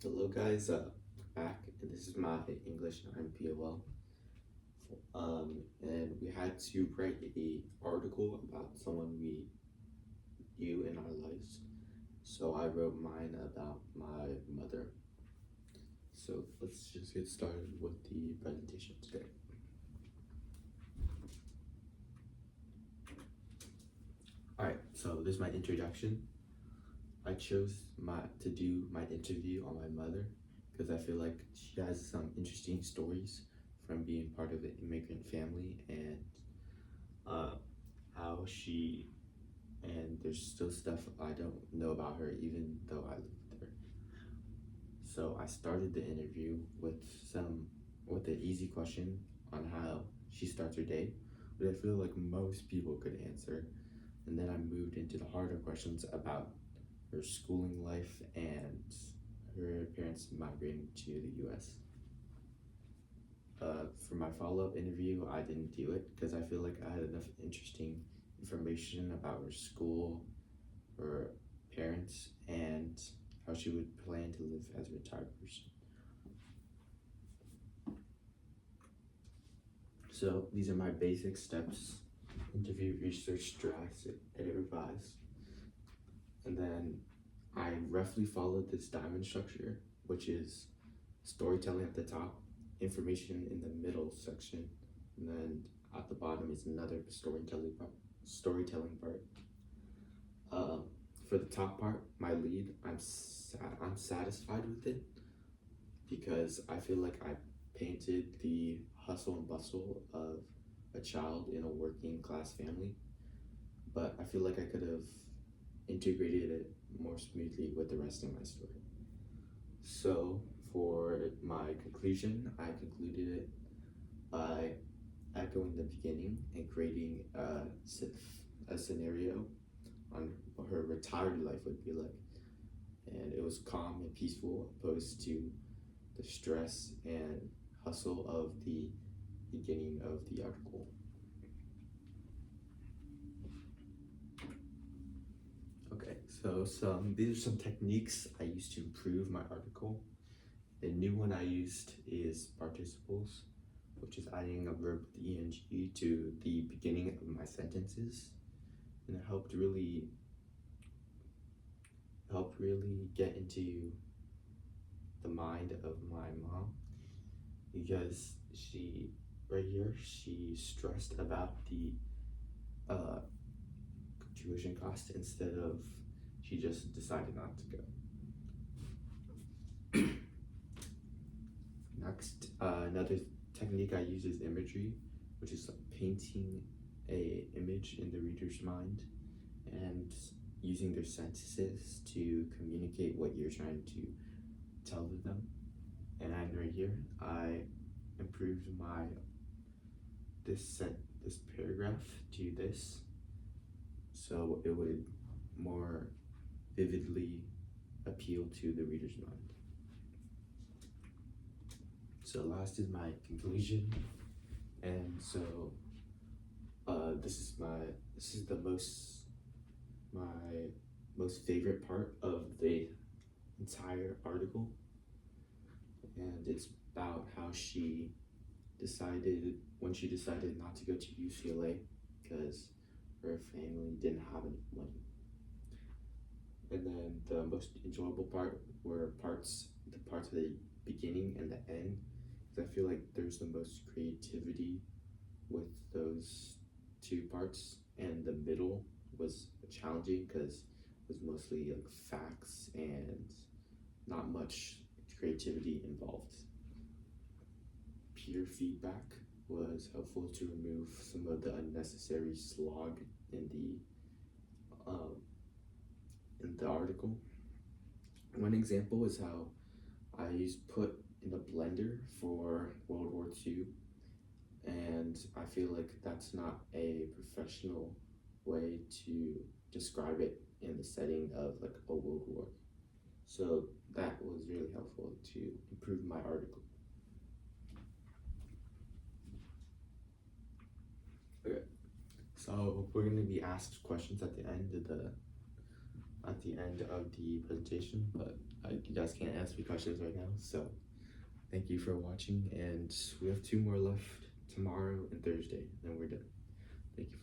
Hello guys, back, and this is my English 9 POL. And we had to write a article about someone we knew in our lives. So I wrote mine about my mother. So let's just get started with the presentation today. Alright, so this is my introduction. I chose to do my interview on my mother because I feel like she has some interesting stories from being part of an immigrant family and how she, and there's still stuff I don't know about her even though I lived there. So I started the interview with an easy question on how she starts her day, but I feel like most people could answer. And then I moved into the harder questions about her schooling life and her parents migrating to the US. For my follow-up interview, I didn't do it because I feel like I had enough interesting information about her school, her parents, and how she would plan to live as a retired person. So these are my basic steps: interview, research, draft, edit, revise. And then I roughly followed this diamond structure, which is storytelling at the top, information in the middle section, and then at the bottom is another storytelling part. For the top part, my lead, I'm satisfied with it because I feel like I painted the hustle and bustle of a child in a working class family, but I feel like I could have integrated it more smoothly with the rest of my story. So for my conclusion, I concluded it by echoing the beginning and creating a scenario on what her retired life would be like. And it was calm and peaceful opposed to the stress and hustle of the beginning of the article. Okay, so these are some techniques I used to improve my article. The new one I used is participles, which is adding a verb with ing to the beginning of my sentences, and it helped really get into the mind of my mom because she stressed about the tuition cost instead of she just decided not to go. Next, another technique I use is imagery, which is like painting a image in the reader's mind and using their senses to communicate what you're trying to tell to them. And right here, I improved this paragraph to this, so it would more vividly appeal to the reader's mind. So last is my conclusion, and so this is my most favorite part of the entire article, and it's about how she decided not to go to UCLA because her family didn't have enough money. And then the most enjoyable part were the parts of the beginning and the end, because I feel like there's the most creativity with those two parts, and the middle was challenging because it was mostly like facts and not much creativity involved. Peer feedback was helpful to remove some of the unnecessary slog in the article. One example is how I used put in a blender for World War II, and I feel like that's not a professional way to describe it in the setting of like a world war. So that was really helpful to improve my article. Okay, so we're going to be asked questions at the end of at the end of the presentation, but you guys can't ask me questions right now. So thank you for watching, and we have 2 more left, tomorrow and Thursday, then we're done. Thank you.